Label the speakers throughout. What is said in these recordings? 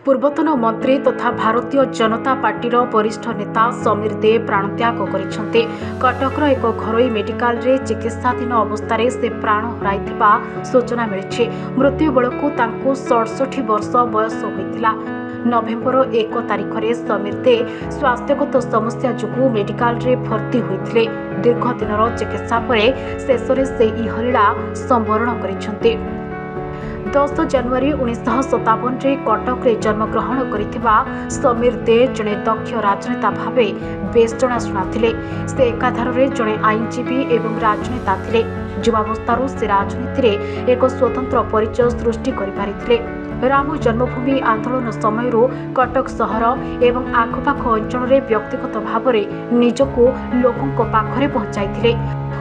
Speaker 1: ପୂର୍ବତନ ମନ୍ତ୍ରୀ ତଥା ଭାରତୀୟ ଜନତା ପାର୍ଟିର ବରିଷ୍ଠ ନେତା ସମୀର ଦେ ପ୍ରାଣତ୍ୟାଗ କରିଛନ୍ତି। କଟକର ଏକ ଘରୋଇ ମେଡିକାଲରେ ଚିକିତ୍ସାଧୀନ ଅବସ୍ଥାରେ ସେ ପ୍ରାଣ ହରାଇଥିବା ସୂଚନା ମିଳିଛି। ମୃତ୍ୟୁ ବେଳକୁ ତାଙ୍କୁ 67 ବର୍ଷ ବୟସ ହୋଇଥିଲା। ନଭେମ୍ବର 1 ତାରିଖରେ ସମୀର ଦେ ସ୍ୱାସ୍ଥ୍ୟଗତ ସମସ୍ୟା ଯୋଗୁଁ ମେଡିକାଲରେ ଭର୍ତ୍ତି ହୋଇଥିଲେ। ଦୀର୍ଘ ଦିନର ଚିକିତ୍ସା ପରେ ଶେଷରେ ସେ ଇହଲୀଳା ସମ୍ବରଣ କରିଛନ୍ତି। 10 ଜାନୁଆରୀ 1957ରେ କଟକରେ ଜନ୍ମଗ୍ରହଣ କରିଥିବା ସମୀର ଦେ ଜଣେ ଦକ୍ଷ ରାଜନେତା ଭାବେ ବେଶ୍ ଜଣାଶୁଣା ଥିଲେ। ସେ ଏକାଧାରରେ ଜଣେ ଆଇନଜୀବୀ ଏବଂ ରାଜନେତା ଥିଲେ। ଯୁବାବସ୍ଥାରୁ ସେ ରାଜନୀତିରେ ଏକ ସ୍ୱତନ୍ତ୍ର ପରିଚୟ ସୃଷ୍ଟି କରିପାରିଥିଲେ। ରାମ ଜନ୍ମଭୂମି ଆନ୍ଦୋଳନ ସମୟରୁ କଟକ ସହର ଏବଂ ଆଖପାଖ ଅଞ୍ଚଳରେ ବ୍ୟକ୍ତିଗତ ଭାବରେ ନିଜକୁ ଲୋକଙ୍କ ପାଖରେ ପହଞ୍ଚାଇଥିଲେ।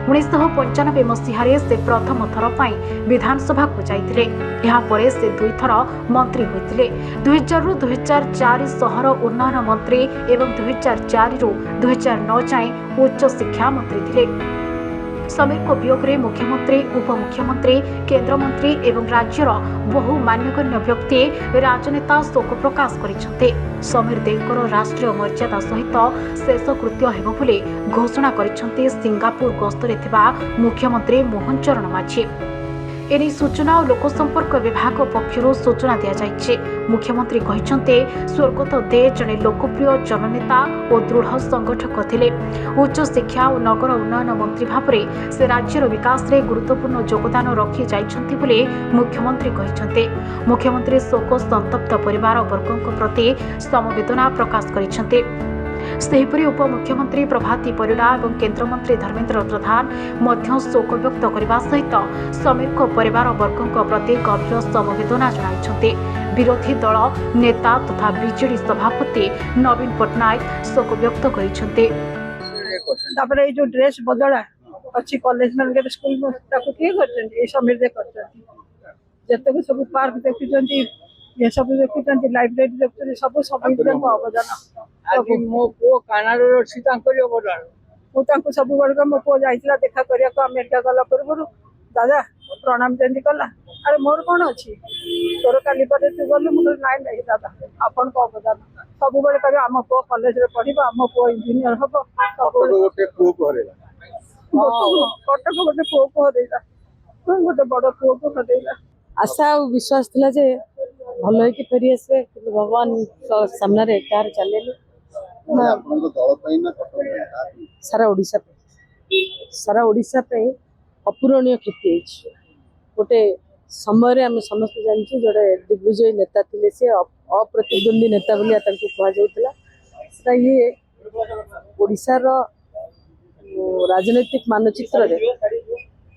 Speaker 1: 1995 ମସିହାରେ ସେ ପ୍ରଥମ ଥର ପାଇଁ ବିଧାନସଭାକୁ ଯାଇଥିଲେ। ଏହାପରେ ସେ 2 ଥର ମନ୍ତ୍ରୀ ହୋଇଥିଲେ। 2000ରୁ 2004 ସହର ଉନ୍ନୟନ ମନ୍ତ୍ରୀ ଏବଂ 2004ରୁ 2009 ଯାଏଁ ଉଚ୍ଚ ଶିକ୍ଷା ମନ୍ତ୍ରୀ ଥିଲେ। ସମୀରଙ୍କ ବିୟୋଗରେ ମୁଖ୍ୟମନ୍ତ୍ରୀ, ଉପମୁଖ୍ୟମନ୍ତ୍ରୀ, କେନ୍ଦ୍ରମନ୍ତ୍ରୀ ଏବଂ ରାଜ୍ୟର ବହୁ ମାନ୍ୟଗଣ୍ୟ ବ୍ୟକ୍ତି, ରାଜନେତା ଶୋକ ପ୍ରକାଶ କରିଛନ୍ତି। ସମୀର ଦେଙ୍କର ରାଷ୍ଟ୍ରୀୟ ମର୍ଯ୍ୟାଦା ସହିତ ଶେଷକୃତ୍ୟ ହେବ ବୋଲି ଘୋଷଣା କରିଛନ୍ତି ସିଙ୍ଗାପୁର ଗସ୍ତରେ ଥିବା ମୁଖ୍ୟମନ୍ତ୍ରୀ ମୋହନ ଚରଣ ମାଝୀ। ଏନେଇ ସୂଚନା ଓ ଲୋକସମ୍ପର୍କ ବିଭାଗ ପକ୍ଷରୁ ସୂଚନା ଦିଆଯାଇଛି। ମୁଖ୍ୟମନ୍ତ୍ରୀ କହିଛନ୍ତି, ସ୍ୱର୍ଗତ ଦେ ଜଣେ ଲୋକପ୍ରିୟ ଜନନେତା ଓ ଦୃଢ଼ ସଂଗଠକ ଥିଲେ। ଉଚ୍ଚଶିକ୍ଷା ଓ ନଗର ଉନ୍ନୟନ ମନ୍ତ୍ରୀ ଭାବରେ ସେ ରାଜ୍ୟର ବିକାଶରେ ଗୁରୁତ୍ୱପୂର୍ଣ୍ଣ ଯୋଗଦାନ ରଖି ଯାଇଛନ୍ତି ବୋଲି ମୁଖ୍ୟମନ୍ତ୍ରୀ କହିଛନ୍ତି। ମୁଖ୍ୟମନ୍ତ୍ରୀ ଶୋକ ସନ୍ତପ୍ତ ପରିବାର ବର୍ଗଙ୍କ ପ୍ରତି ସମବେଦନା ପ୍ରକାଶ କରିଛନ୍ତି। ସେହିପରି ଉପମୁଖ୍ୟମନ୍ତ୍ରୀ ପ୍ରଭାତୀ ପରିଡ଼ା ଏବଂ କେନ୍ଦ୍ରମନ୍ତ୍ରୀ ଧର୍ମେନ୍ଦ୍ର ପ୍ରଧାନ ମଧ୍ୟ ଶୋକ ବ୍ୟକ୍ତ କରିବା ସହିତ ସମୀରଙ୍କ ପରିବାର ବର୍ଗଙ୍କ ପ୍ରତି ଗଭୀର ସମବେଦନା ଜଣାଇଛନ୍ତି। ବିରୋଧୀ ଦଳ ନେତା ତଥା ବିଜେଡି ସଭାପତି ନବୀନ ପଟ୍ଟନାୟକ ଶୋକ ବ୍ୟକ୍ତ କରିଛନ୍ତି।
Speaker 2: ତାପରେ ଏଇ ଯୋଉ ଡ୍ରେସ ବଦଳା ଅଛି କଲେଜ ମାନଙ୍କରେ ସ୍କୁଲ ତାକୁ କିଏ କରିଛନ୍ତି? ଏଇ ସମୀର ଦେ କରିଛନ୍ତି। ଯେତେକ ସବୁ ପାର୍କ ଦେଖିଛନ୍ତି, ଏସବୁ ଦେଖୁଛନ୍ତି, ଲାଇବ୍ରେରୀ ଦେଖୁଛନ୍ତି, ସବୁ ସମୀର ଦେଙ୍କ ଅବଦାନ।
Speaker 3: ମୋ ପୁଅ କାନାଡାରେ ଅଛି, ତାଙ୍କରି ଅବଦାନ।
Speaker 2: ମୁଁ ତାଙ୍କୁ ସବୁବେଳେ ମୋ ପୁଅ ଯାଇଥିଲା ଦେଖା କରିବାକୁ ଆମେରିକା ଗଲା ପୂର୍ବରୁ, ଦାଦା ପ୍ରଣାମ ଯେମିତି କଲା, ଆରେ ମୋର କଣ ଅଛି, ତୋର କାଲି ପରେ ତୁ ଗଲୁ। ମୁଁ କହିଲି ନାଇଁ ନାଇଁ ଦାଦା, ଆପଣଙ୍କ ଅବଦାନ। ସବୁବେଳେ କହିବେ ଆମ ପୁଅ କଲେଜରେ ପଢିବ, ଆମ ପୁଅ ଇଞ୍ଜିନିୟର ହବ।
Speaker 3: ଗୋଟେ ପୁଅକୁ ହରେଇଲା,
Speaker 2: କଟକ ଗୋଟେ ପୁଅକୁ ହରେଇଲା, ଗୋଟେ ବଡ ପୁଅକୁ ହରେଇଲା।
Speaker 4: ଆଶା ଆଉ ବିଶ୍ୱାସ ଥିଲା ଯେ ଭଲ ହେଇକି ଫେରି ଆସିବେ, କିନ୍ତୁ ଭଗବାନ ସାମ୍ନାରେ କାହାର ଚାଲିଲେ। ସାରା ଓଡ଼ିଶା ପାଇଁ ଅପୂରଣୀୟ କ୍ଷତି ହେଇଛି। ଗୋଟେ ସମୟରେ ଆମେ ସମସ୍ତେ ଜାଣିଛୁ ଜଣେ ଦିଗ୍ବିଜୟୀ ନେତା ଥିଲେ, ସେ ଅପ୍ରତିଦ୍ୱନ୍ଦ୍ୱୀ ନେତା ବୋଲି ତାଙ୍କୁ କୁହାଯାଉଥିଲା। ସେଟା ଇଏ ଓଡ଼ିଶାର ରାଜନୈତିକ ମାନଚିତ୍ରରେ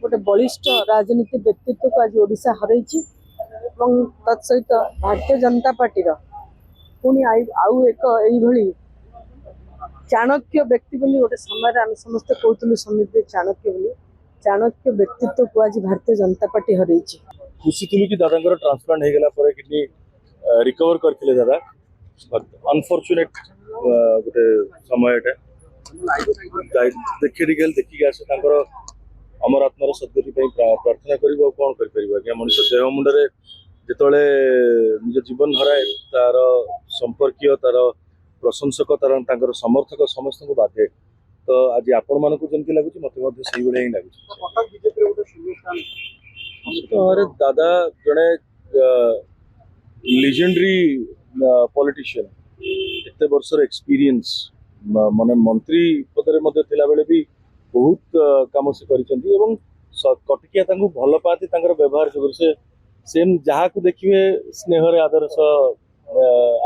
Speaker 4: ଗୋଟେ ବଳିଷ୍ଠ ରାଜନୀତି ବ୍ୟକ୍ତିତ୍ୱକୁ ଆଜି ଓଡ଼ିଶା ହରେଇଛି। ଏବଂ ତତ୍ ସହିତ ଭାରତୀୟ ଜନତା ପାର୍ଟିର ପୁଣି ଆଉ ଏକ ଏଇଭଳି ଚାଣକ୍ୟ ବ୍ୟକ୍ତି ବୋଲି ଗୋଟେ ସମୟରେ ଆମେ ସମସ୍ତେ କହୁଥିଲୁ ସମୀର ଦେ ଚାଣକ୍ୟ ବୋଲି, ଚାଣକ୍ୟ ବ୍ୟକ୍ତିତ୍ୱକୁ ଆଜି ଭାରତୀୟ ଜନତା ପାର୍ଟି ହରେଇଛି।
Speaker 5: ଖୁସି ଥିଲୁ କି ଦାଦାଙ୍କର ଟ୍ରାନ୍ସପ୍ଲାଣ୍ଟ ହେଇଗଲା ପରେ କିଡନୀ ରିକଭର କରିଥିଲେ ଦାଦା। ଅନଫର୍ଚୁନେଟ ଗୋଟେ ସମୟଟା ଦେଖିକି ଆସେ ତାଙ୍କର ଅମର ଆତ୍ମାର ସଦ୍ଗତି ପାଇଁ ପ୍ରାର୍ଥନା କରିବ। ଆଉ କଣ କରିପାରିବ ଆଜ୍ଞା, ମଣିଷ ଦେହ ମୁଣ୍ଡରେ ଯେତେବେଳେ ନିଜ ଜୀବନ ହରାଏ ତାର ସମ୍ପର୍କୀୟ, ତାର ପ୍ରଶଂସକ, ତାଙ୍କର ସମର୍ଥକ ସମସ୍ତଙ୍କୁ ବାଧେ। ତ ଆଜି ଆପଣ ମାନଙ୍କୁ ଯେମିତି ଲାଗୁଛି ମତେ ମଧ୍ୟ ସେଇଭଳିଆ ହିଁ ଲାଗୁଛି। ଦାଦା ଜଣେ ଲିଜେଣ୍ଡରୀ ପଲିଟିशियन, ଏତେ ବର୍ଷର ଏକ୍ସପିରିଏନ୍ସ, ମାନେ ମନ୍ତ୍ରୀ ପଦରେ ମଧ୍ୟ ଥିଲାବେଳେ ବି ବହୁତ କାମ ସେ କରିଛନ୍ତି ଏବଂ କଟକିଆ ତାଙ୍କୁ ଭଲ ପାଆନ୍ତି। ତାଙ୍କର ବ୍ୟବହାର ଯୋଗୁଁ ସେ ସେମ୍ ଯାହାକୁ ଦେଖିବେ ସ୍ନେହରେ ଆଦର ସହ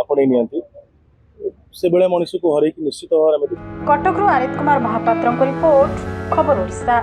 Speaker 5: ଆପଣେଇ ନିଅନ୍ତି। ସେଭଳିଆ ମଣିଷକୁ ହରେଇକି ନିଶ୍ଚିତ ଭାବରେ ଆମେ
Speaker 1: କଟକରୁ ଆରିତ କୁମାର ମହାପାତ୍ରଙ୍କ ରିପୋର୍ଟ, ଖବର ଓଡ଼ିଶା।